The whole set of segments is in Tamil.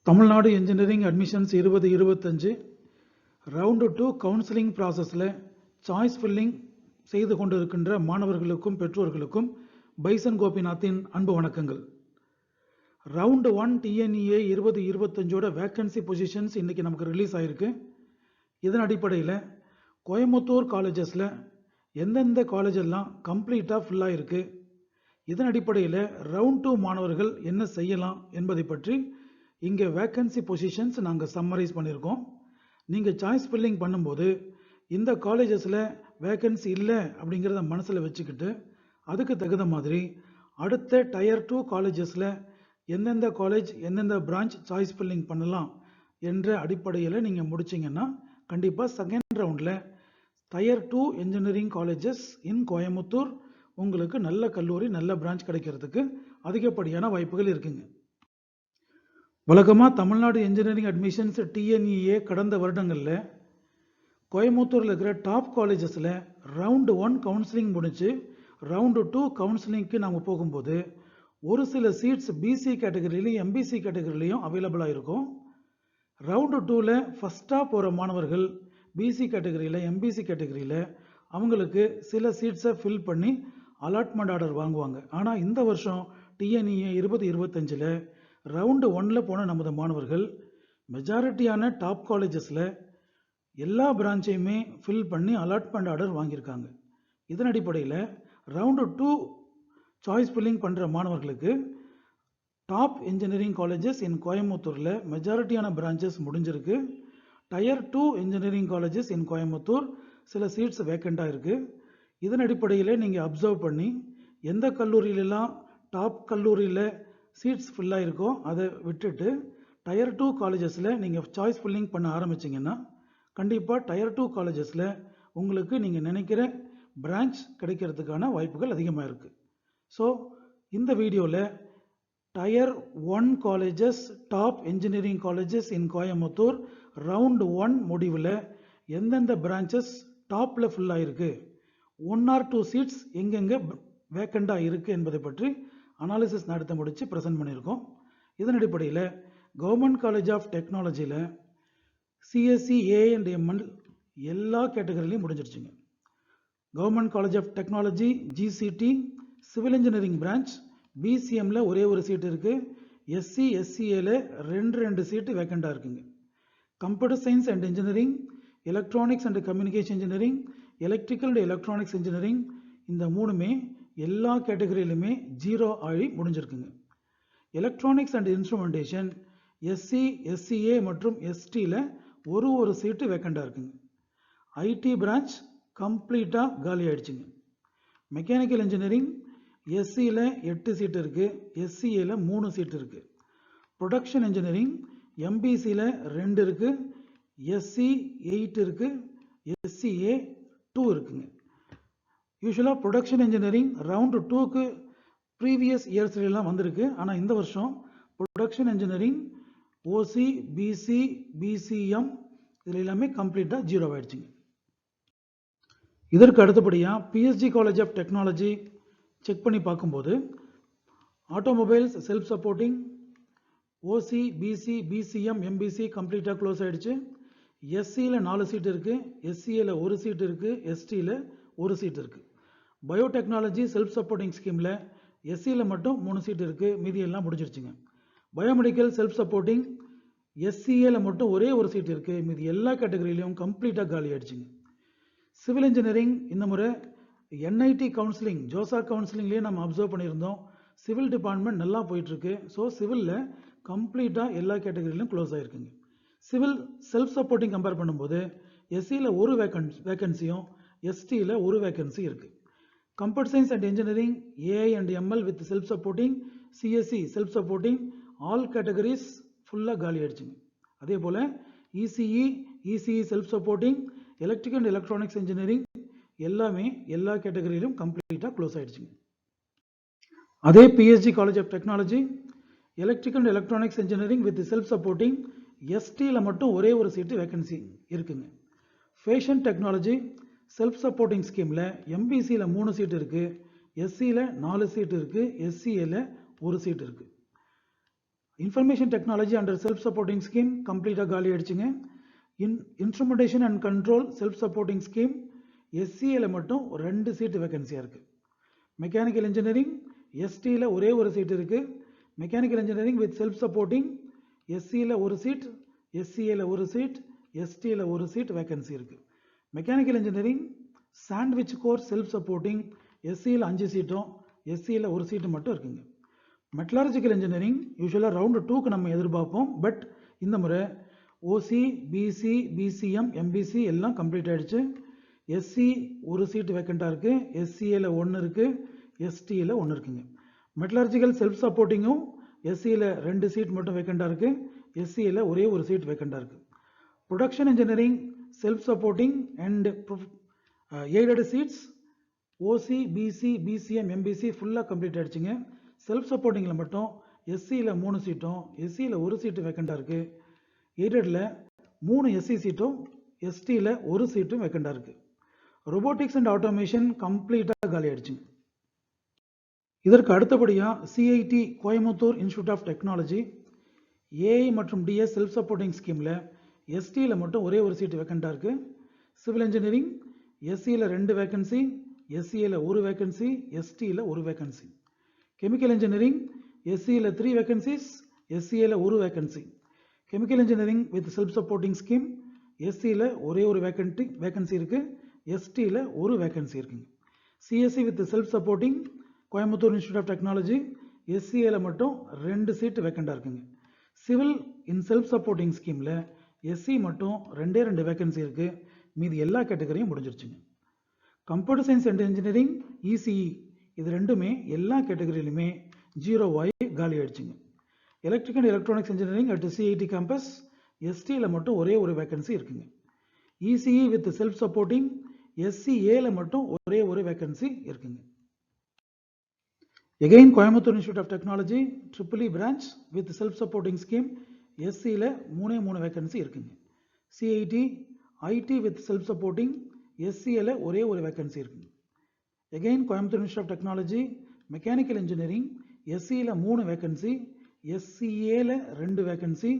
Tamil Nadu engineering admissions 2025 round 2 counselling ப்ராசஸில் சாய்ஸ் ஃபில்லிங் செய்து கொண்டிருக்கின்ற மாணவர்களுக்கும் பெற்றோர்களுக்கும் பைசன் கோபிநாத்தின் அன்பு வணக்கங்கள். ரவுண்ட் 1 டிஎன்இஏ 2025ஓட வேக்கன்சி பொசிஷன்ஸ் இன்றைக்கி நமக்கு ரிலீஸ் ஆகிருக்கு. இதன் அடிப்படையில் கோயம்புத்தூர் காலேஜஸில் எந்தெந்த காலேஜெல்லாம் கம்ப்ளீட்டாக ஃபுல்லாக இருக்குது, இதன் அடிப்படையில் ரவுண்ட் 2 மாணவர்கள் என்ன செய்யலாம் என்பதை பற்றி இங்கே வேக்கன்சி பொசிஷன்ஸ் நாங்கள் சம்மரைஸ் பண்ணியிருக்கோம். நீங்கள் சாய்ஸ் ஃபில்லிங் பண்ணும்போது இந்த காலேஜஸில் வேக்கன்சி இல்லை அப்படிங்கிறத மனசில் வச்சுக்கிட்டு அதுக்கு தகுந்த மாதிரி அடுத்த டயர் 2 காலேஜஸில் எந்தெந்த காலேஜ் எந்தெந்த பிரான்ச் சாய்ஸ் ஃபில்லிங் பண்ணலாம் என்ற அடிப்படையில் நீங்கள் முடிச்சிங்கன்னா கண்டிப்பாக செகண்ட் ரவுண்டில் tier 2 engineering colleges in Coimbatore உங்களுக்கு நல்ல கல்லூரி நல்ல பிரான்ச் கிடைக்கிறதுக்கு அதிகப்படியான வாய்ப்புகள் இருக்குங்க. வழக்கமாக தமிழ்நாடு இன்ஜினியரிங் அட்மிஷன்ஸ் டிஎன்இஏ கடந்த வருடங்களில் கோயம்புத்தூரில் இருக்கிற டாப் காலேஜஸில் ரவுண்டு 1 கவுன்சிலிங் முடிச்சு ரவுண்டு 2 கவுன்சிலிங்க்கு நாம் போகும்போது ஒரு சில சீட்ஸ் பிசி கேட்டகரிலையும் எம்பிசி கேட்டகரிலையும் அவைலபிளாக இருக்கும். ரவுண்டு 2ல் ஃபஸ்ட்டாக போகிற மாணவர்கள் பிசி கேட்டகரியில் எம்பிசி கேட்டகரியில் அவங்களுக்கு சில சீட்ஸை ஃபில் பண்ணி அலாட்மெண்ட் ஆர்டர் வாங்குவாங்க. ஆனால் இந்த வருஷம் டிஎன்இஏ 2025 ரவுண்டு 1ல் போன நமது மாணவர்கள் மெஜாரிட்டியான டாப் காலேஜஸில் எல்லா பிரான்ச்சையுமே ஃபில் பண்ணி அலாட்மெண்ட் ஆர்டர் வாங்கியிருக்காங்க. இதன் அடிப்படையில் ரவுண்டு 2 சாய்ஸ் ஃபில்லிங் பண்ணுற மாணவர்களுக்கு டாப் இன்ஜினியரிங் காலேஜஸ் இன் கோயம்புத்தூரில் மெஜாரிட்டியான பிரான்ச்சஸ் முடிஞ்சிருக்கு. Tier 2 engineering colleges in Coimbatore சில சீட்ஸ் வேக்கண்ட்டாக இருக்குது. இதன் அடிப்படையில் நீங்கள் அப்சர்வ் பண்ணி எந்த கல்லூரியிலெல்லாம் டாப் கல்லூரியில் சீட்ஸ் ஃபுல்லாக இருக்கோ அதை விட்டுட்டு டயர் 2 காலேஜஸில் நீங்கள் சாய்ஸ் ஃபில்லிங் பண்ண ஆரம்பிச்சிங்கன்னா கண்டிப்பாக டயர் 2 காலேஜஸில் உங்களுக்கு நீங்கள் நினைக்கிற பிரான்ச் கிடைக்கிறதுக்கான வாய்ப்புகள் அதிகமாக இருக்குது. ஸோ இந்த வீடியோவில் tier 1 colleges top engineering colleges in Coimbatore round 1 முடிவில் எந்தெந்த பிரான்ச்சஸ் டாப்பில் ஃபுல்லாக இருக்குது, 1 or 2 சீட்ஸ் எங்கெங்கே வேக்கண்டாக இருக்குது என்பதை பற்றி அனாலிசிஸ் நடத்த முடித்து ப்ரெசென்ட் பண்ணியிருக்கோம். இதன் அடிப்படையில் கவர்மெண்ட் காலேஜ் ஆஃப் டெக்னாலஜியில் சிஎஸ்சி ஏஎன்டிஎம்எல் எல்லா கேட்டகரிலையும் முடிஞ்சிருச்சுங்க. Government college of technology GCT civil engineering branch பிசிஎம்மில் ஒரே ஒரு சீட்டு இருக்குது. எஸ்சி எஸ்சிஏல 2 சீட்டு வேக்கண்டாக இருக்குங்க. Computer science and engineering, electronics and communication engineering, electrical and electronics engineering இந்த மூணுமே எல்லா கேட்டகரியிலுமே 0 ஆகி முடிஞ்சிருக்குங்க. Electronics and instrumentation SC SCA மற்றும் எஸ்டியில் ஒரு சீட்டு வேக்கண்டாக இருக்குங்க. ஐடி பிரான்ச் கம்ப்ளீட்டாக காலி ஆகிடுச்சுங்க. மெக்கானிக்கல் இன்ஜினியரிங் எஸ்சியில் 8 சீட்டு இருக்குது, எஸ்சிஏல 3 சீட்டு இருக்குது. ப்ரொடக்ஷன் இன்ஜினியரிங் எம்பிசியில் 2 இருக்குது, எஸ்சி 8 இருக்குது, எஸ்சிஏ 2 இருக்குங்க. யூஸ்வலாக ப்ரொடக்ஷன் இன்ஜினியரிங் ரவுண்டு 2க்கு ப்ரீவியஸ் இயர்ஸ்லாம் வந்திருக்கு. ஆனால் இந்த வருஷம் production engineering OC BC BCM இதில் எல்லாமே கம்ப்ளீட்டாக 0 ஆகிடுச்சிங்க. இதற்கு அடுத்தபடியாக PSG college of technology check பண்ணி பார்க்கும்போது automobiles self supporting OC BC BCM MBC கம்ப்ளீட்டாக க்ளோஸ் ஆகிடுச்சு. எஸ்சியில் 4 சீட்டு இருக்குது, எஸ்சிஏல 1 சீட்டு இருக்குது, எஸ்டியில் 1 சீட்டு இருக்குது. பயோடெக்னாலஜி செல்ஃப் சப்போர்ட்டிங் ஸ்கீமில் எஸ்சியில் மட்டும் 3 சீட்டு இருக்குது, மீதி எல்லாம் முடிஞ்சிருச்சுங்க. பயோமெடிக்கல் செல்ஃப் சப்போர்ட்டிங் எஸ்சிஏல மட்டும் ஒரே ஒரு சீட்டு இருக்குது, மீதி எல்லா கேட்டகரியிலையும் கம்ப்ளீட்டாக காலி ஆகிடுச்சிங்க. சிவில் இன்ஜினியரிங் இந்த முறை என்ஐடி கவுன்சிலிங் ஜோசா கவுன்சிலிங்லேயே நம்ம அப்சர்வ் பண்ணியிருந்தோம். சிவில் டிபார்ட்மெண்ட் நல்லா போயிட்டுருக்கு. ஸோ சிவிலில் கம்ப்ளீட்டாக எல்லா கேட்டகரியிலும் க்ளோஸ் ஆகிருக்குங்க. சிவில் செல்ஃப் சப்போர்ட்டிங் கம்பேர் பண்ணும்போது எஸ்சியில் 1 வேக்கன்சியும் எஸ்டியில் 1 வேக்கன்சி இருக்குது. Computer science and engineering AI and ML with self supporting CSC self supporting all categories ஃபுல்லாக காலி ஆகிடுச்சுங்க. அதே போல் ECE self supporting electrical and electronics engineering எல்லாமே எல்லா கேட்டகரியிலும் கம்ப்ளீட்டாக க்ளோஸ் ஆகிடுச்சுங்க. அதே PSG college of technology electrical and electronics engineering with self supporting எஸ்டியில் மட்டும் ஒரே ஒரு சீட்டு வேக்கன்சி இருக்குங்க. ஃபேஷன் டெக்னாலஜி செல்ஃப் சப்போர்ட்டிங் ஸ்கீமில் எம்பிசியில் 3 சீட்டு இருக்குது, எஸ்சியில் 4 சீட்டு இருக்குது, எஸ்சிஏல 1 சீட்டு இருக்குது. Information technology under self supporting scheme கம்ப்ளீட்டாக காலி ஆயிடுச்சுங்க. Instrumentation and control self supporting scheme எஸ்சிஏல மட்டும் 2 சீட்டு வேகன்சியாக இருக்குது. மெக்கானிக்கல் இன்ஜினியரிங் எஸ்டியில் ஒரே ஒரு சீட் இருக்குது. Mechanical engineering with self supporting எஸ்சியில் ஒரு சீட், எஸ்சிஏல ஒரு சீட், எஸ்டியில் ஒரு சீட் வேகன்சி இருக்குது. Mechanical engineering sandwich course self supporting எஸ்சியில் 5 சீட்டும், எஸ்சியில் ஒரு சீட்டு மட்டும் இருக்குங்க. மெட்டலர்ஜிக்கல் இன்ஜினியரிங் யூஸ்வலாக ரவுண்டு 2க்கு நம்ம எதிர்பார்ப்போம். பட் இந்த முறை ஓசி, பிசி, பிசிஎம், எம்பிசி எல்லாம் கம்ப்ளீட் ஆகிடுச்சு. எஸ்சி ஒரு சீட் வேக்கண்ட்டாக இருக்குது, எஸ்சிஏல 1 இருக்குது, எஸ்டியில் 1 இருக்குங்க. மெட்டலர்ஜிக்கல் செல்ஃப் சப்போர்ட்டிங்கும் எஸ்சியில் 2 சீட் மட்டும் வேக்கண்ட்டாக இருக்குது, எஸ்சியில் ஒரே ஒரு சீட் வேக்கண்ட்டாக இருக்குது. Production engineering self supporting and aided seats OC, BC, BCM, MBC ஃபுல்லாக கம்ப்ளீட் ஆகிடுச்சுங்க. செல்ஃப் சப்போர்ட்டிங்கில் மட்டும் எஸ்சியில் 3 சீட்டும், எஸ்சியில் ஒரு சீட்டு வேக்கண்ட்டாக இருக்குது. எய்டடில் 3 எஸ்சி சீட்டும், எஸ்டியில் ஒரு சீட்டும் வேக்கண்ட்டாக இருக்குது. ரொபோட்டிக்ஸ் அண்ட் ஆட்டோமேஷன் கம்ப்ளீட்டாக காலி ஆகிடுச்சுங்க. இதற்கு அடுத்தபடியாக CIT Coimbatore institute of technology AI மற்றும் டிஎஸ் செல்ஃப் சப்போர்ட்டிங் ஸ்கீமில் எஸ்டியில் மட்டும் ஒரே ஒரு சீட்டு வேக்கண்ட்டாக இருக்குது. சிவில் இன்ஜினியரிங் எஸ்சியில் 2 வேக்கன்சி, எஸ்சியில் 1 வேக்கன்சி, எஸ்டியில் 1 வேக்கன்சி. கெமிக்கல் இன்ஜினியரிங் எஸ்சியில் 3 வேக்கன்சிஸ், எஸ்சியில் 1 vacancy. Chemical engineering with self supporting scheme எஸ்சியில் ஒரே ஒரு வேக்கன்சி இருக்குது, எஸ்டியில் 1 வேக்கன்சி இருக்குங்க. CSC with self supporting Coimbatore institute of technology எஸ்சிஏல மட்டும் 2 சீட்டு வேக்கண்டாக இருக்குங்க. சிவில் இன் செல்ஃப் சப்போர்ட்டிங் ஸ்கீமில் எஸ்சி மட்டும் 2 வேக்கன்சி இருக்குது, மீதி எல்லா கேட்டகரியும் முடிஞ்சிருச்சுங்க. Computer science and engineering ECE இது ரெண்டுமே எல்லா கேட்டகரியிலுமே 0 ஆகி காலி ஆயிடுச்சுங்க. Electric and electronics engineering at CIT campus எஸ்டியில் மட்டும் ஒரே ஒரு வேக்கன்சி இருக்குங்க. இசிஇ வித் செல்ஃப் சப்போர்ட்டிங் எஸ்சிஏல மட்டும் ஒரே ஒரு வேக்கன்சி இருக்குங்க. Again Coimbatore institute of technology triple E branch with self supporting scheme எஸ்சியில் 3 வேக்கன்சி இருக்குங்க. CIT IT with self supporting எஸ்சியில் ஒரே ஒரு வேக்கன்சி இருக்குங்க. Again Coimbatore institute of technology mechanical engineering எஸ்சியில் 3 வேக்கன்சி, எஸ்சிஏல 2 vacancy.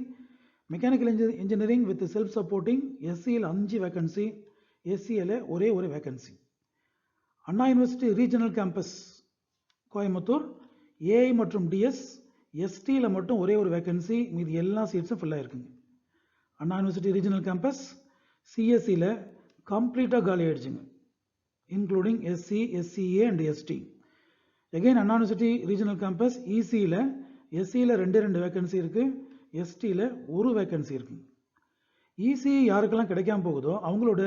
Mechanical engineering with self supporting எஸ்சியில் 5 வேக்கன்சி, எஸ்சியில் ஒரே ஒரு vacancy. Anna university regional campus Coimbatore AI மற்றும் டிஎஸ் எஸ்டியில் மட்டும் ஒரே ஒரு வேக்கன்சி, மீதி எல்லா சீட்ஸும் ஃபில் ஆகிருக்குங்க. அண்ணா யூனிவர்சிட்டி ரீஜனல் கேம்பஸ் சிஎஸ்சியில் கம்ப்ளீட்டாக காலி ஆகிடுச்சுங்க, including SC, SCA and ST. Again Anna university regional campus இசியில் எஸ்சியில் 2 வேக்கன்சி இருக்குது, எஸ்டியில் 1 வேக்கன்சி இருக்குங்க. இசிஇ யாருக்கெல்லாம் கிடைக்காம போகுதோ அவங்களோட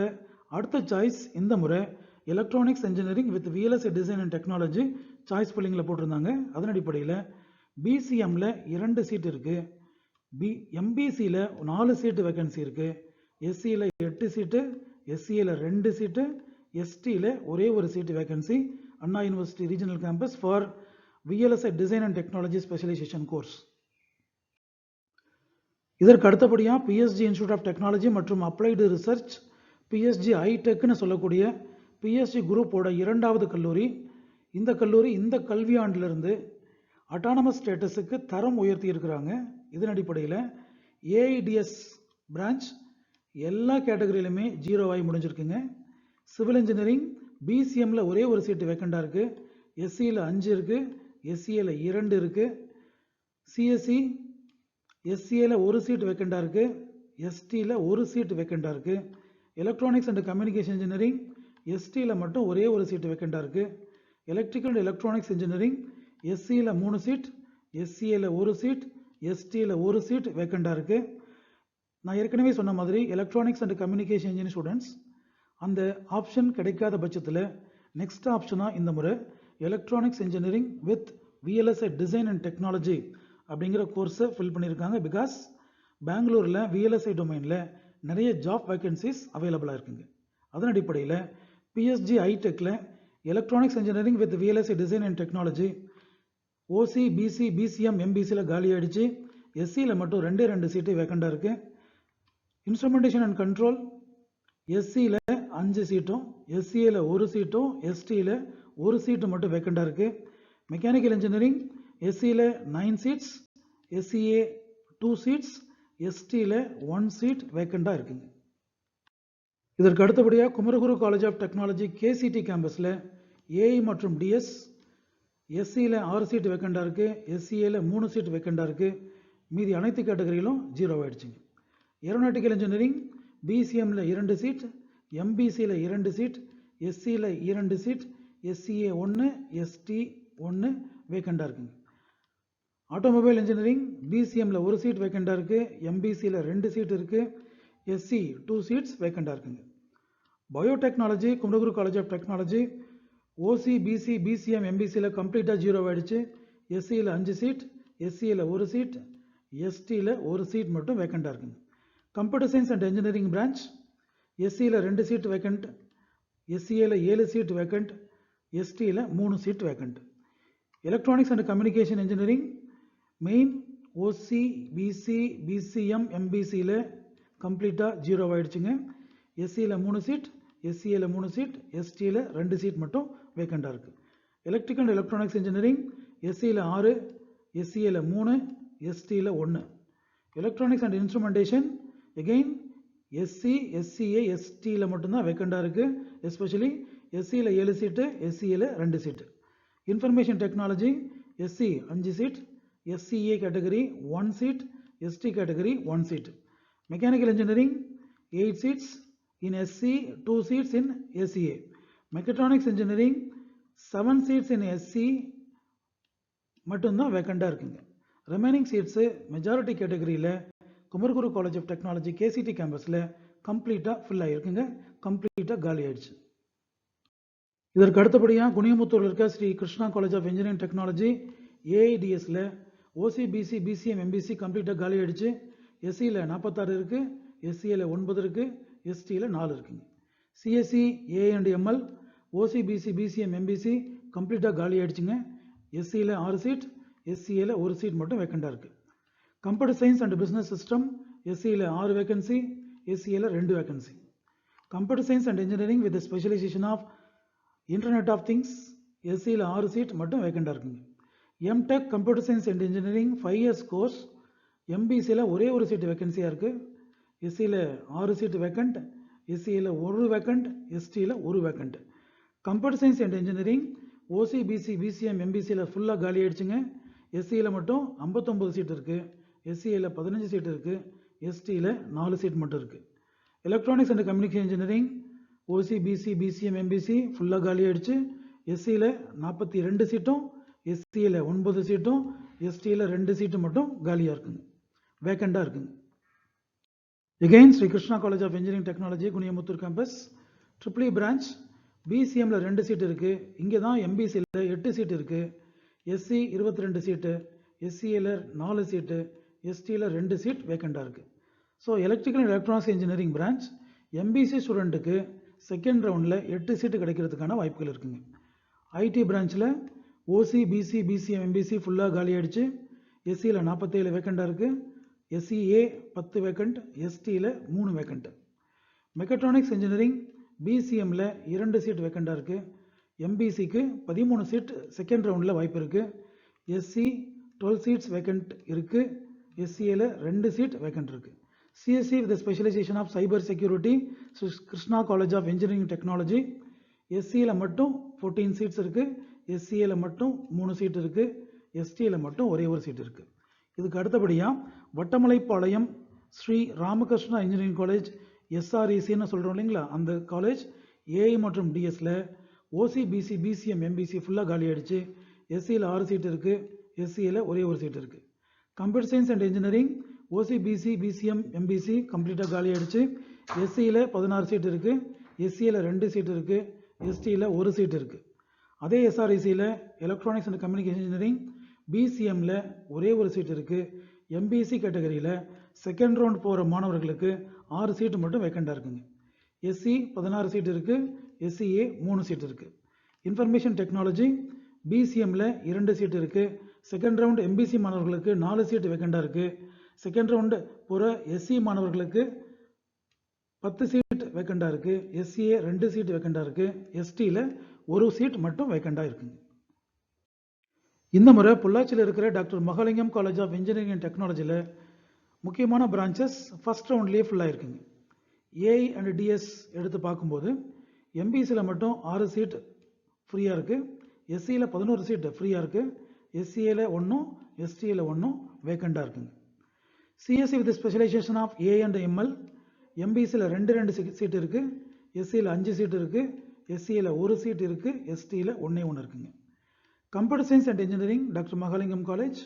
அடுத்த சாய்ஸ் இந்த முறை electronics engineering with VLSI design and technology choice ஃபில்லிங்கில் போட்டிருந்தாங்க. அதன் அடிப்படையில் பிசிஎம்மில் 2 சீட் இருக்குது, எம்பிசியில் 4 சீட்டு வேக்கன்சி இருக்குது, எஸ்சியில் 8 சீட்டு, எஸ்சியில் 2 சீட்டு, எஸ்டியில் ஒரே ஒரு seat vacancy. Anna university regional campus for VLSI design and technology specialization course. இதற்கு அடுத்தபடியாக பிஎஸ்ஜி இன்ஸ்டியூட் ஆஃப் டெக்னாலஜி மற்றும் அப்ளைடு ரிசர்ச் பிஎஸ்ஜி ஐடெக்னு சொல்லக்கூடிய பிஎஸ்ஜி குரூப்போட 2வது கல்லூரி. இந்த கல்லூரி இந்த கல்வியாண்டிலிருந்து அட்டானமஸ் ஸ்டேட்டஸுக்கு தரம் உயர்த்தி இருக்கிறாங்க. இதன் அடிப்படையில் ஏஐடிஎஸ் பிரான்ச் எல்லா கேட்டகரியிலுமே 0 ஆகி முடிஞ்சிருக்குங்க. சிவில் இன்ஜினியரிங் பிசிஎம்மில் ஒரே ஒரு சீட்டு வேக்கண்டாக இருக்குது, எஸ்சியில் 5 இருக்குது, எஸ்சிஏல 2 இருக்குது. சிஎஸ்சி எஸ்சிஏல 1 சீட் வேக்கண்டாக இருக்குது, எஸ்டியில் 1 சீட் வேக்கண்டாக இருக்குது. எலக்ட்ரானிக்ஸ் அண்ட் கம்யூனிகேஷன் இன்ஜினியரிங் எஸ்டியில் மட்டும் ஒரே ஒரு சீட்டு வேக்கண்டாக இருக்குது. எலக்ட்ரிக்கல் அண்ட் எலக்ட்ரானிக்ஸ் இன்ஜினியரிங் எஸ்சியில் 3 சீட், எஸ்சிஏல 1 சீட், எஸ்டியில் 1 சீட் வேக்கண்டாக இருக்குது. நான் ஏற்கனவே சொன்ன மாதிரி electronics and communication engineering students அந்த ஆப்ஷன் கிடைக்காத பட்சத்தில் நெக்ஸ்ட் ஆப்ஷனாக இந்த முறை electronics engineering with VLSI design and technology அப்படிங்கிற கோர்ஸை ஃபில் பண்ணியிருக்காங்க. பிகாஸ் பெங்களூரில் விஎல்எஸ்ஐ டொமைனில் நிறைய ஜாப் வேக்கன்சிஸ் அவைலபிளாக இருக்குங்க. அதன் அடிப்படையில் பிஎஸ்ஜி ஐடெக்கில் electronics engineering with VLSI design and technology OC, BC, BCM, எம்பிசியில் காலி ஆகிடுச்சு. எஸ்சியில் மட்டும் 2 சீட்டு வேக்கண்டாக இருக்குது. இன்ஸ்ட்ருமெண்டேஷன் அண்ட் கண்ட்ரோல் எஸ்சியில் 5 சீட்டும், எஸ்சிஏல 1 சீட்டும், எஸ்டியில் 1 சீட்டு மட்டும் வேக்கண்டாக இருக்குது. மெக்கானிக்கல் இன்ஜினியரிங் எஸ்சியில் 9 சீட்ஸ், எஸ்சிஏ 2 சீட்ஸ், எஸ்டியில் 1 சீட் வேக்கண்டாக இருக்குங்க. இதற்கு அடுத்தபடியாக Kumaraguru college of technology KCT கேம்பஸில் ஏஐ மற்றும் டிஎஸ் எஸ்சியில் 6 சீட் வேக்கண்டாக இருக்குது, எஸ்சிஏல 3 சீட் வேக்கண்டாக இருக்குது. மீதி அனைத்து கேட்டகரியிலும் 0 ஆயிடுச்சுங்க. ஏரோநாட்டிக்கல் இன்ஜினியரிங் பிசிஎம்மில் 2 சீட், எம்பிசியில் 2 சீட், எஸ்சியில் 2 சீட், எஸ்சிஏ 1, எஸ்டி 1 வேக்கண்டாக இருக்குங்க. ஆட்டோமொபைல் இன்ஜினியரிங் பிசிஎம்மில் 1 சீட் வேக்கண்டாக இருக்குது, எம்பிசியில் 2 சீட் இருக்குது, எஸ்சி 2 சீட்ஸ் வேக்கண்டாக இருக்குங்க. Biotechnology Kumaraguru college of technology OC, BC, BCM, எம்பிசியில் கம்ப்ளீட்டாக 0 ஆயிடுச்சு. எஸ்சியில் 5 சீட், எஸ்சியில் 1 சீட், எஸ்டியில் 1 சீட் மட்டும் வேக்கண்டாக இருக்குங்க. Computer science and engineering branch எஸ்சியில் 2 சீட் வேக்கண்ட், எஸ்சிஏல 7 சீட் வேக்கண்ட், எஸ்டியில் 3 seat vacant. Electronics and communication engineering main OC, BC, BCM, எம்பிசியில் கம்ப்ளீட்டாக 0 ஆயிடுச்சுங்க. எஸ்சியில் 3 சீட், எஸ்சிஏல 3 சீட், எஸ்டியில் 2 சீட் மட்டும் வேக்கண்டாக இருக்குது. எலக்ட்ரிக்கல் அண்ட் எலக்ட்ரானிக்ஸ் இன்ஜினியரிங் எஸ்சியில் 6, எஸ்சிஏல 3, எஸ்டியில் 1. Electronics and instrumentation again SC, SCA, எஸ்டியில் மட்டும்தான் வேக்கண்டாக இருக்குது. எஸ்பெஷலி எஸ்சியில் 7 சீட்டு, எஸ்சிஏல 2 seat. Information technology SC 5 seat, SCA category 1 seat, ST category 1 seat. Mechanical engineering 8 seats in SC, 2 seats in SCA. Mechatronics Engineering 7 seats in SC மட்டும்தான் வேக்கண்டாக இருக்குங்க. ரிமைனிங் சீட்ஸு மெஜாரிட்டி கேட்டகரியில் Kumaraguru college of technology KCT கேம்பஸில் கம்ப்ளீட்டாக ஃபில் ஆகிருக்குங்க, கம்ப்ளீட்டாக காலி ஆயிடுச்சு. இதற்கு அடுத்தபடியாக குனியமுத்தூரில் இருக்க Shri Krishna college of engineering technology ஏஐடிஎஸில் ஓசி, பிசி, பிசிஎம், எம்பிசி கம்ப்ளீட்டாக காலி ஆயிடுச்சு. எஸ்சியில் 46 இருக்குது, எஸ்சியில் 9 இருக்குது, எஸ்டியில் 4 இருக்குங்க. சிஎஸ்சி, ஏஎன்டிஎம்எல், ஓசி, பிசி, பிசிஎம், எம்பிசி கம்ப்ளீட்டாக காலி ஆயிடுச்சுங்க. எஸ்சியில் 6 சீட், எஸ்சிஏல 1 சீட் மட்டும் வேக்கண்டாக இருக்குது. Computer science and business system எஸ்சியில் 6 வேக்கன்சி, எஸ்சிஏல 2 vacancy. Computer science and engineering with specialization of internet of things எஸ்சியில் 6 சீட் மட்டும் வேக்கண்டாக இருக்குங்க. MTech computer science and engineering 5 years course எம்பிசியில் ஒரே ஒரு சீட் வேக்கன்சியாக இருக்குது. எஸ்சியில் 6 சீட் வேக்கண்ட், எஸ்சியில் 1 வேக்கண்ட், எஸ்டியில் 1 vacant. Computer science and engineering OC, BC, BCM, எம்பிசியில் ஃபுல்லாக காலி ஆயிடுச்சுங்க. எஸ்சியில் மட்டும் 59 சீட் இருக்குது, எஸ்சியில் 15 சீட் இருக்குது, எஸ்டியில் 4 சீட் மட்டும் இருக்குது. Electronics and communication engineering OC, BC, BCM, MBC ஃபுல்லாக காலி ஆயிடுச்சு. எஸ்சியில் 42 சீட்டும், எஸ்சியில் 9 சீட்டும், எஸ்டியில் 2 சீட்டு மட்டும் காலியாக இருக்குங்க, வேக்கண்டாக இருக்குங்க. Again Shri Krishna college of engineering technology Kuniyamuthur campus triple branch பிசிஎம்மில் 2 சீட் இருக்குது. இங்கே தான் எம்பிசியில் 8 சீட் இருக்குது. எஸ்சி 22 சீட்டு, எஸ்சியில் 4 சீட்டு, எஸ்டியில் 2 சீட் வேக்கண்டாக இருக்குது. So electrical and electronics engineering branch MBC ஸ்டூடெண்ட்டுக்கு செகண்ட் ரவுண்டில் 8 சீட்டு கிடைக்கிறதுக்கான வாய்ப்புகள் இருக்குங்க. ஐடி பிரான்ச்சில் ஓசி, பிசி, பிசிஎம், எம்பிசி ஃபுல்லாக காலி ஆயிடுச்சு. எஸ்சியில் 47 வேக்கண்டாக இருக்குது, எஸ்சிஏ 10 வேக்கண்ட், எஸ்டியில் 3 வேக்கண்ட். மெக்கட்ரானிக்ஸ் இன்ஜினியரிங் பிசிஎம்மில் 2 சீட் வேக்கண்டாக இருக்குது. எம்பிசிக்கு 13 சீட் செகண்ட் ரவுண்டில் வாய்ப்பு இருக்குது. எஸ்சி 12 சீட்ஸ் வேக்கண்ட் இருக்குது, எஸ்சிஏல 2 சீட் வேக்கண்ட் இருக்குது. CSE with specialization of cyber security Krishna college of engineering technology எஸ்சியில் மட்டும் 14 சீட்ஸ் இருக்குது, எஸ்சிஏல மட்டும் 3 சீட் இருக்குது, எஸ்டியில் மட்டும் ஒரே ஒரு சீட் இருக்குது. இதுக்கு அடுத்தபடியாக வட்டமலைப்பாளையம் ஸ்ரீ ராமகிருஷ்ணா இன்ஜினியரிங் காலேஜ் எஸ்ஆர்இசின்னு சொல்கிறோம் இல்லைங்களா, அந்த காலேஜ் ஏஐ மற்றும் டிஎஸில் ஓசி, பிசி, பிசிஎம், எம்பிசி ஃபுல்லாக காலி ஆயிடுச்சு. எஸ்சியில் 6 சீட் இருக்குது, எஸ்சியில் ஒரே ஒரு சீட் இருக்குது. Computer science and engineering OC, BC, BCM, MBC கம்ப்ளீட்டாக காலி ஆயிடுச்சு. எஸ்சியில் 16 சீட் இருக்குது, எஸ்சியில் 2 சீட் இருக்குது, எஸ்டியில் 1 சீட் இருக்குது. அதே எஸ்ஆர்இசியில் எலக்ட்ரானிக்ஸ் அண்ட் கம்யூனிகேஷன் இன்ஜினியரிங் பிசிஎம்மில் ஒரே ஒரு சீட் இருக்குது. எம்பிசி கேட்டகரியில் செகண்ட் ரவுண்ட் போகிற மாணவர்களுக்கு 6 சீட்டு மட்டும் வேக்கண்டாக இருக்குங்க. எஸ்சி 16 சீட் இருக்குது, எஸ்சிஏ 3 சீட் இருக்குது. இன்ஃபர்மேஷன் டெக்னாலஜி பிசிஎம்மில் 2 சீட் இருக்குது. செகண்ட் ரவுண்ட் எம்பிசி மாணவர்களுக்கு 4 சீட் வேக்கண்டாக இருக்குது. செகண்ட் ரவுண்டு போகிற எஸ்சி மாணவர்களுக்கு 10 சீட் வேக்கண்டாக இருக்குது. எஸ்சிஏ 2 சீட் வேக்கண்டாக இருக்குது. எஸ்டியில் 1 சீட் மட்டும் வேக்கண்டாக இருக்குங்க. இந்த முறை பொள்ளாச்சியில் இருக்கிற doctor Mahalingam college of engineering and டெக்னாலஜியில் முக்கியமான பிரான்ச்சஸ் ஃபர்ஸ்ட் ரவுண்ட்லேயே ஃபுல்லாக இருக்குங்க. ஏஐ அண்ட் டிஎஸ் எடுத்து பார்க்கும்போது எம்பிசியில் மட்டும் 6 சீட் ஃப்ரீயாக இருக்குது, எஸ்சியில் 11 சீட் ஃப்ரீயாக இருக்குது, எஸ்சிஏல 1, எஸ்டியில் 1 வேக்கண்டாக இருக்குங்க. CSC with specialization of A and ML எம்பிசியில் 2 சீட் இருக்குது, எஸ்சியில் 5 சீட் இருக்குது, எஸ்சியில் 1 சீட் இருக்குது, எஸ்டியில் 1 இருக்குங்க. Computer science and engineering doctor Mahalingam college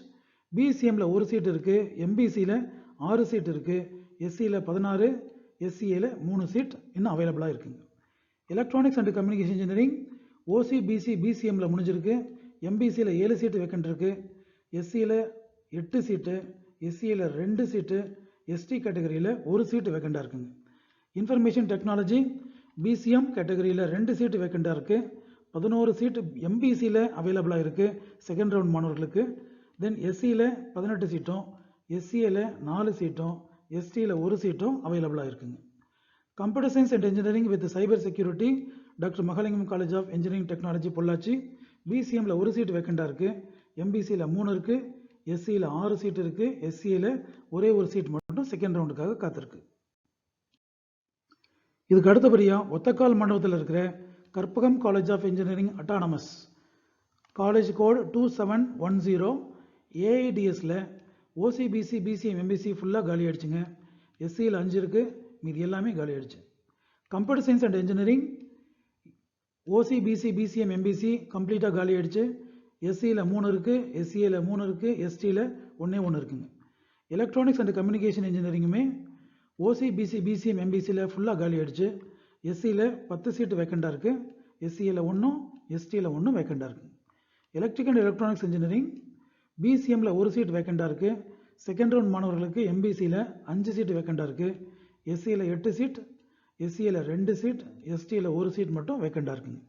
பிசிஎம்மில் 1 சீட் இருக்குது, எம்பிசியில் 6 சீட் இருக்குது, எஸ்சியில் 16, எஸ்சிஏல 3 சீட் இன்னும் அவைலபிளாக இருக்குங்க. Electronics and communication engineering OC BC பிசிஎம்மில் முடிஞ்சிருக்கு, எம்பிசியில் 7 சீட்டு வேக்கண்ட் இருக்குது, எஸ்சியில் 8 சீட்டு, எஸ்சியில் 2 சீட்டு, எஸ்டி கேட்டகரியில் 1 சீட்டு வேக்கண்டாக இருக்குங்க. இன்ஃபர்மேஷன் டெக்னாலஜி பிசிஎம் கேட்டகரியில் 2 சீட்டு வேக்கண்டாக இருக்குது, 11 சீட்டு எம்பிசியில் அவைலபிளாக இருக்குது செகண்ட் ரவுண்ட் மாணவர்களுக்கு. தென் எஸ்சியில் 18 சீட்டும், எஸ்சியில் 4 சீட்டும், எஸ்டியில் 1 சீட்டும் அவைலபிளாக இருக்குங்க. Computer science and engineering with cyber security doctor Mahalingam college of engineering technology Pollachi பிசிஎம்மில் 1 சீட் வேக்கண்டாக இருக்குது, எம்பிசியில் 3 இருக்குது, எஸ்சியில் 6 சீட் இருக்குது, எஸ்சியில் ஒரே ஒரு சீட் மட்டும் செகண்ட் ரவுண்டுக்காக காத்திருக்கு. இதுக்கு அடுத்தபடியாக ஒத்தக்கால் மண்டபத்தில் இருக்கிற Karpagam college of engineering autonomous college code 2710 ஏஐடிஎஸில் ஓசிபிசி பிசிஎம் எம்பிசி ஃபுல்லாக காலி ஆயிடுச்சுங்க. எஸ்சியில் 5 இருக்குது, மீது எல்லாமே காலி ஆயிடுச்சு. Computer science and engineering OC BC BCM MBC கம்ப்ளீட்டாக காலி ஆயிடுச்சு. எஸ்சியில் 3 இருக்குது, எஸ்சியில் 3 இருக்குது, எஸ்டியில் 1 இருக்குங்க. எலக்ட்ரானிக்ஸ் அண்ட் கம்யூனிகேஷன் இன்ஜினியரிங்குமே ஓசிபிசி பிசிஎம் எம்பிசியில் ஃபுல்லாக காலி ஆயிடுச்சு. எஸ்சியில் 10 சீட்டு வேக்கண்டாக இருக்குது, எஸ்சியில் 1, எஸ்டியில் 1 வேக்கண்டாக இருக்குது. எலக்ட்ரிக் அண்ட் எலக்ட்ரானிக்ஸ் இன்ஜினியரிங் பிசிஎம்மில் 1 சீட் வேக்கண்டாக இருக்குது, செகண்ட் ரவுண்ட் மாணவர்களுக்கு எம்பிசியில் 5 சீட் வேக்கண்டாக இருக்குது, எஸ்சியில் 8 சீட், எஸ்சியில் 2 சீட், எஸ்டியில் 1 சீட் மட்டும் வேக்கண்டாக இருக்குங்க.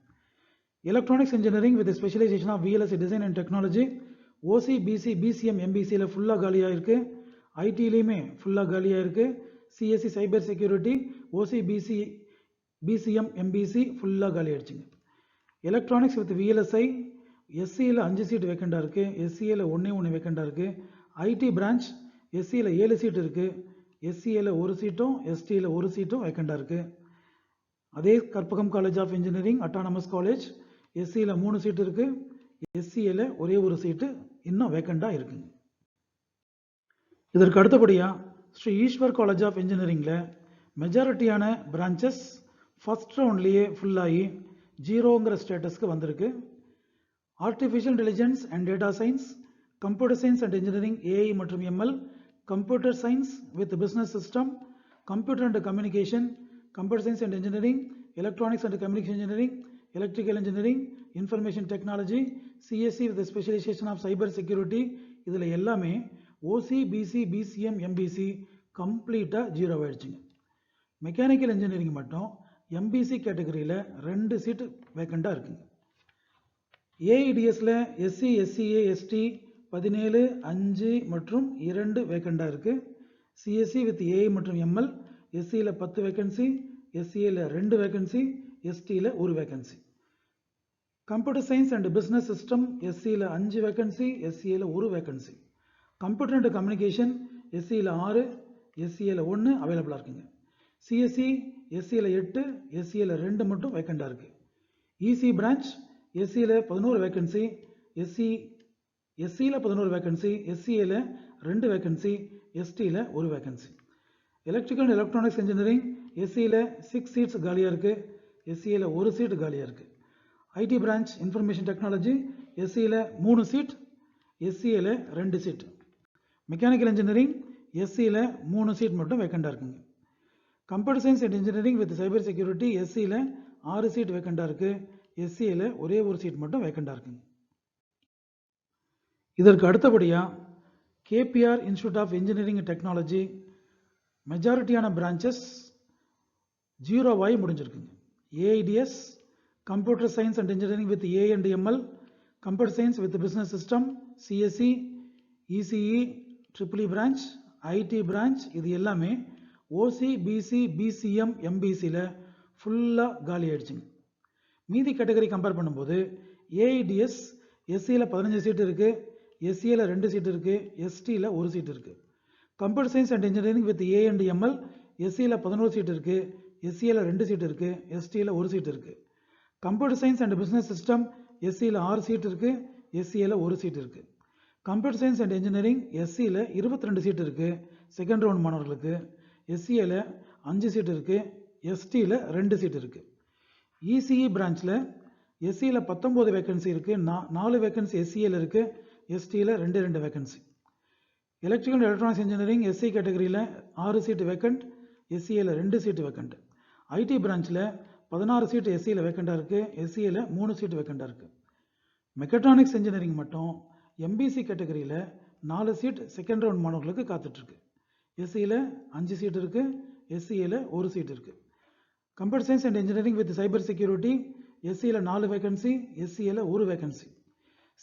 Electronics engineering with specialization of VLSI design and technology OC BC BCM எம்பிசியில் ஃபுல்லாக காலியாக இருக்குது, ஐடிலையுமே ஃபுல்லாக காலியாக இருக்குது. CSE cyber security OC BC BCM MBC ஃபுல்லாக காலி ஆயிடுச்சுங்க. எலக்ட்ரானிக்ஸ் வித் விஎல்எஸ்ஐ எஸ்சியில் 5 சீட் வேக்கண்டாக இருக்குது, எஸ்சியில் 1 வேக்கண்டாக இருக்குது. ஐடி பிரான்ச் எஸ்சியில் 7 சீட் இருக்குது, எஸ்சியில் 1 சீட்டும், எஸ்டியில் 1 சீட்டும் வேக்கண்டாக இருக்குது. அதே Karpagam college of engineering autonomous college எஸ்சியில் 3 சீட் இருக்குது, எஸ்சியில் ஒரே ஒரு சீட்டு இன்னும் வேக்கண்டாக இருக்குங்க. இதற்கு அடுத்தபடியாக ஸ்ரீ ஈஸ்வர் காலேஜ் ஆஃப் இன்ஜினியரிங்கில் மெஜாரிட்டியான பிரான்ச்சஸ் ஃபர்ஸ்ட் ரவுண்ட்லேயே ஃபுல்லாகி 0ங்கிற ஸ்டேட்டஸ்க்கு வந்திருக்கு. Artificial intelligence and data science, computer science and engineering AI மற்றும் ML, computer science with business system, computer and communication, computer science and engineering, electronics and communication engineering, electrical engineering, information technology, CSE with specialization of cyber security, இதில் எல்லாமே ஓசி பிசி பிசிஎம் எம்பிசி கம்ப்ளீட்டாக 0 ஆயிடுச்சுங்க. மெக்கானிக்கல் இன்ஜினியரிங் மட்டும் எம்பிசி கேட்டகரியில் 2 சீட்டு வேக்கண்டாக இருக்குங்க. ஏஐடிஎஸில் எஸ்சி எஸ்சிஏ எஸ்டி 17, 5 மற்றும் 2 வேக்கண்டாக இருக்குது. சிஎஸ்சி வித் ஏஐ மற்றும் எம்எல் எஸ்சியில் 10 வேக்கன்சி, எஸ்சியில் 2 வேக்கன்சி, எஸ்டியில் 1 vacancy. Computer science and business system எஸ்சியில் 5 வேக்கன்சி, எஸ்சியில் 1 வேக்கன்சி. கம்ப்யூட்டர் அண்ட் கம்யூனிகேஷன் எஸ்சியில் 6, எஸ்சியில் 1 அவைலபிளாக இருக்குங்க. சிஎஸ்சி எஸ்சியில் 8, எஸ்சியில் 2 மட்டும் வேக்கண்டாக இருக்குது. இசி பிரான்ச் எஸ்சியில் 11 வேக்கன்சி, எஸ்சியில் 11 வேக்கன்சி, எஸ்சியில் 2 வேக்கன்சி, எஸ்டியில் 1 vacancy. Electrical and electronics engineering எஸ்சியில் 6 சீட்ஸ் காலியாக இருக்குது, எஸ்சியில் 1 சீட் காலியாக இருக்குது. ஐடி பிரான்ச் இன்ஃபர்மேஷன் டெக்னாலஜி எஸ்சியில் 3 சீட், எஸ்சியில் 2 சீட். மெக்கானிக்கல் இன்ஜினியரிங் எஸ்சியில் 3 சீட் மட்டும் வேக்கண்டாக இருக்குங்க. Computer science and engineering with cyber security எஸ்சியில் 6 சீட் வேக்கண்டாக இருக்குது, எஸ்சியில் ஒரே ஒரு சீட் மட்டும் வேக்கண்டாக இருக்குங்க. இதற்கு அடுத்தபடியாக KPR institute of engineering and technology மெஜாரிட்டியான பிரான்ச்சஸ் 0 முடிஞ்சிருக்குங்க. AIDS, computer science and engineering with A and ML, computer science with business system, CSE, ECE, triple E branch, IT branch, இது எல்லாமே ஓசி பிசி பிசிஎம் எம்பிசியில் ஃபுல்லாக காலி ஆயிடுச்சுங்க. மீதி கேட்டகரி கம்பேர் பண்ணும்போது ஏஐடிஎஸ் எஸ்சியில் 15 சீட் இருக்குது, எஸ்சியில் 2 சீட் இருக்குது, எஸ்டியில் 1 சீட் இருக்குது. Computer science and engineering with A and ML எஸ்சியில் 11 சீட் இருக்குது, எஸ்சியில் 2 சீட் இருக்குது, எஸ்டியில் 1 சீட் இருக்குது. Computer science and business system எஸ்சியில் 6 சீட் இருக்குது, எஸ்சியில் 1 சீட் இருக்குது. கம்ப்யூட்டர் சயின்ஸ் அண்ட் இன்ஜினியரிங் எஸ்சியில் 22 சீட் இருக்குது செகண்ட் ரவுண்ட் மாணவர்களுக்கு, எஸ்சியில் 5 சீட் இருக்குது, எஸ்டியில் 2 சீட் இருக்குது. இசிஇ பிரான்ச்சில் எஸ்சியில் 19 வேகன்சி இருக்குது, 4 வேகன்சி எஸ்சியில் இருக்குது, எஸ்டியில் 2 vacancy. Electrical and electronics engineering SC கேட்டகரியில் 6 சீட் வேக்கண்ட், எஸ்சியில் 2 சீட் வேக்கண்ட். ஐடி பிரான்ச்சில் 16 சீட் எஸ்சியில் வேக்கண்டாக இருக்குது, எஸ்சியில் 3 சீட் வேக்கண்டாக இருக்குது. மெக்கட்ரானிக்ஸ் இன்ஜினியரிங் மட்டும் எம்பிசி கேட்டகரியில் 4 சீட் செகண்ட் ரவுண்ட் மாணவர்களுக்கு காத்துட்ருக்கு. எஸ்சியில் 5 சீட் இருக்குது, எஸ்சியில் 1 சீட் இருக்குது. Computer science and engineering with cyber security எஸ்சியில் 4 வேகன்சி, எஸ்சியில் 1 vacancy.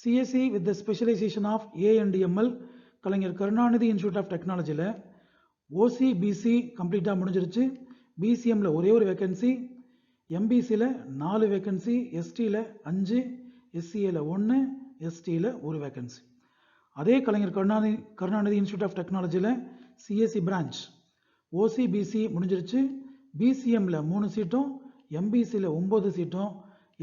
CSE with the specialization of A and ML Kalaignar Karunanidhi institute of டெக்னாலஜியில் ஓசி பிசி கம்ப்ளீட்டாக முடிஞ்சிருச்சு. பிசிஎம்மில் ஒரே ஒரு வேகன்சி, எம்பிசியில் 4 வேகன்சி, எஸ்டியில் 5, எஸ்சியில் 1, எஸ்டியில் 1 வேகன்சி. அதே கலைஞர் கருணாநிதி இன்ஸ்டியூட் ஆஃப் டெக்னாலஜியில் சிஎஸ்சி பிரான்ச் ஓசி பிசி முடிஞ்சிருச்சு. பிசிஎம்மில் 3 சீட்டும், எம்பிசியில் 9 சீட்டும்,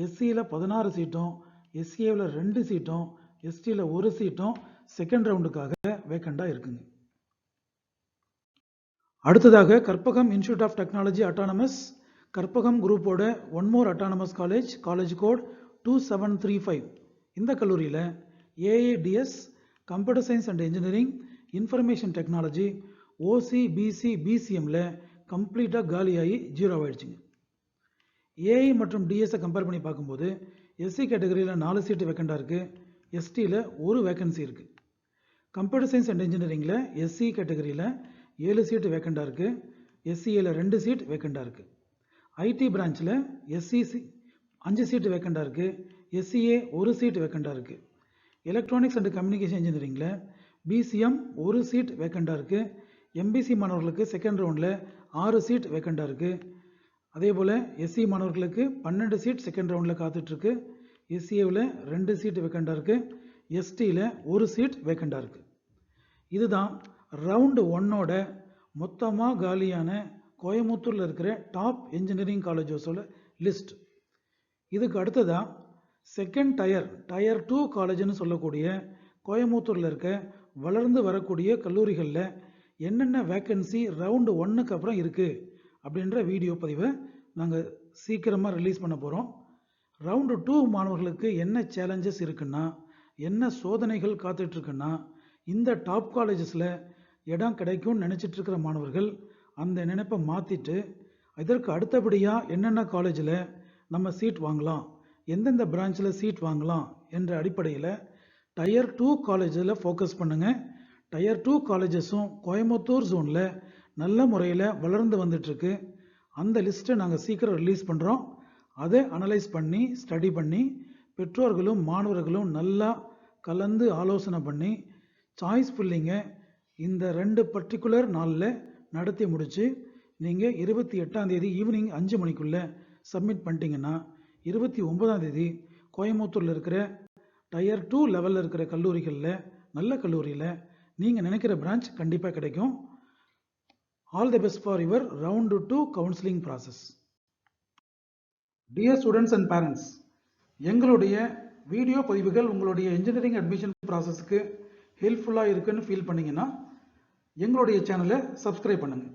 எஸ்சியில் 16 சீட்டும், எஸ்சிஏவில் 2 சீட்டும், எஸ்டியில் 1 சீட்டும் செகண்ட் ரவுண்டுக்காக வேக்கண்டாக இருக்குங்க. அடுத்ததாக Karpagam institute of technology autonomous, Karpagam குரூப்போட one more autonomous college, college code 2735. இந்த கல்லூரியில் AIDS, computer science and engineering, information technology, OC BC BCM கம்ப்ளீட்டாக காலியாகி 0 ஆயிடுச்சுங்க. ஏஐ மற்றும் டிஎஸை கம்பேர் பண்ணி பார்க்கும்போது எஸ்சி கேட்டகரியில் 4 சீட்டு வேக்கண்டாக இருக்குது, எஸ்டியில் 1 வேக்கன்சி இருக்குது. கம்ப்யூட்டர் சயின்ஸ் அண்ட் இன்ஜினியரிங்கில் எஸ்சி கேட்டகரியில் 7 சீட்டு வேக்கண்டாக இருக்குது, எஸ்சியில் 2 சீட் வேக்கண்டாக இருக்குது. ஐடி பிரான்ச்சில் எஸ்சி 5 சீட்டு வேக்கண்டாக இருக்குது, எஸ்சிஏ 1 சீட் வேக்கண்டாக இருக்குது. எலக்ட்ரானிக்ஸ் அண்ட் கம்யூனிகேஷன் இன்ஜினியரிங்கில் பிசிஎம் 1 சீட் வேக்கண்டாக இருக்குது. எம்பிசி மாணவர்களுக்கு செகண்ட் ரவுண்டில் 6 சீட் வேக்கண்டாக இருக்குது. அதே போல் எஸ்சி மாணவர்களுக்கு 12 சீட் செகண்ட் ரவுண்டில் காத்துட்ருக்கு. எஸ்சிஏவில் 2 சீட் வேக்கண்டாக இருக்குது, எஸ்டியில் 1 சீட் வேக்கண்டாக இருக்குது. இதுதான் ரவுண்டு 1ஓட மொத்தமாக காலியான கோயம்புத்தூரில் இருக்கிற டாப் இன்ஜினியரிங் காலேஜஸோட லிஸ்ட். இதுக்கு அடுத்ததாக செகண்ட் டயர் 2 காலேஜ்னு சொல்லக்கூடிய கோயம்புத்தூரில் இருக்க வளர்ந்து வரக்கூடிய கல்லூரிகளில் என்னென்ன வேக்கன்சி ரவுண்டு 1க்கு அப்புறம் இருக்குது அப்படின்ற வீடியோ பதிவை நாங்கள் சீக்கிரமாக ரிலீஸ் பண்ண போகிறோம். ரவுண்டு 2 மாணவர்களுக்கு என்ன சேலஞ்சஸ் இருக்குன்னா, என்ன சோதனைகள் காத்துட்ருக்குன்னா, இந்த டாப் காலேஜஸில் இடம் கிடைக்கும்னு நினச்சிட்ருக்கிற மாணவர்கள் அந்த நினைப்பை மாற்றிட்டு இதற்கு அடுத்தபடியாக என்னென்ன காலேஜில் நம்ம சீட் வாங்கலாம், எந்தெந்த பிரான்ச்சில் சீட் வாங்கலாம் என்ற அடிப்படையில் டயர் 2 காலேஜில் ஃபோக்கஸ் பண்ணுங்கள். டயர் 2 காலேஜஸும் கோயம்புத்தூர் ஜோனில் நல்ல முறையில் வளர்ந்து வந்துட்டுருக்கு. அந்த லிஸ்ட்டை நாங்கள் சீக்கிரம் ரிலீஸ் பண்ணுறோம். அதை அனலைஸ் பண்ணி ஸ்டடி பண்ணி பெற்றோர்களும் மாணவர்களும் நல்லா கலந்து ஆலோசனை பண்ணி சாய்ஸ் ஃபில்லிங்கை இந்த 2 பர்டிகுலர் நாளில் நடத்தி முடித்து நீங்கள் 28ஆம் தேதி ஈவினிங் 5 மணிக்குள்ளே சப்மிட் பண்ணிட்டீங்கன்னா 29ஆம் தேதி கோயம்புத்தூரில் இருக்கிற டயர் 2 லெவலில் இருக்கிற கல்லூரிகளில் நல்ல கல்லூரியில் நீங்கள் நினைக்கிற பிரான்ச் கண்டிப்பாக கிடைக்கும். All the best for your round 2 counselling process. Dear students and parents, எங்களுடைய வீடியோ பதிவுகள் உங்களுடைய இன்ஜினியரிங் அட்மிஷன் ப்ராசஸ்க்கு ஹெல்ப்ஃபுல்லாக இருக்குன்னு ஃபீல் பண்ணிங்கன்னா எங்களுடைய சேனலை சப்ஸ்கிரைப் பண்ணுங்கள்.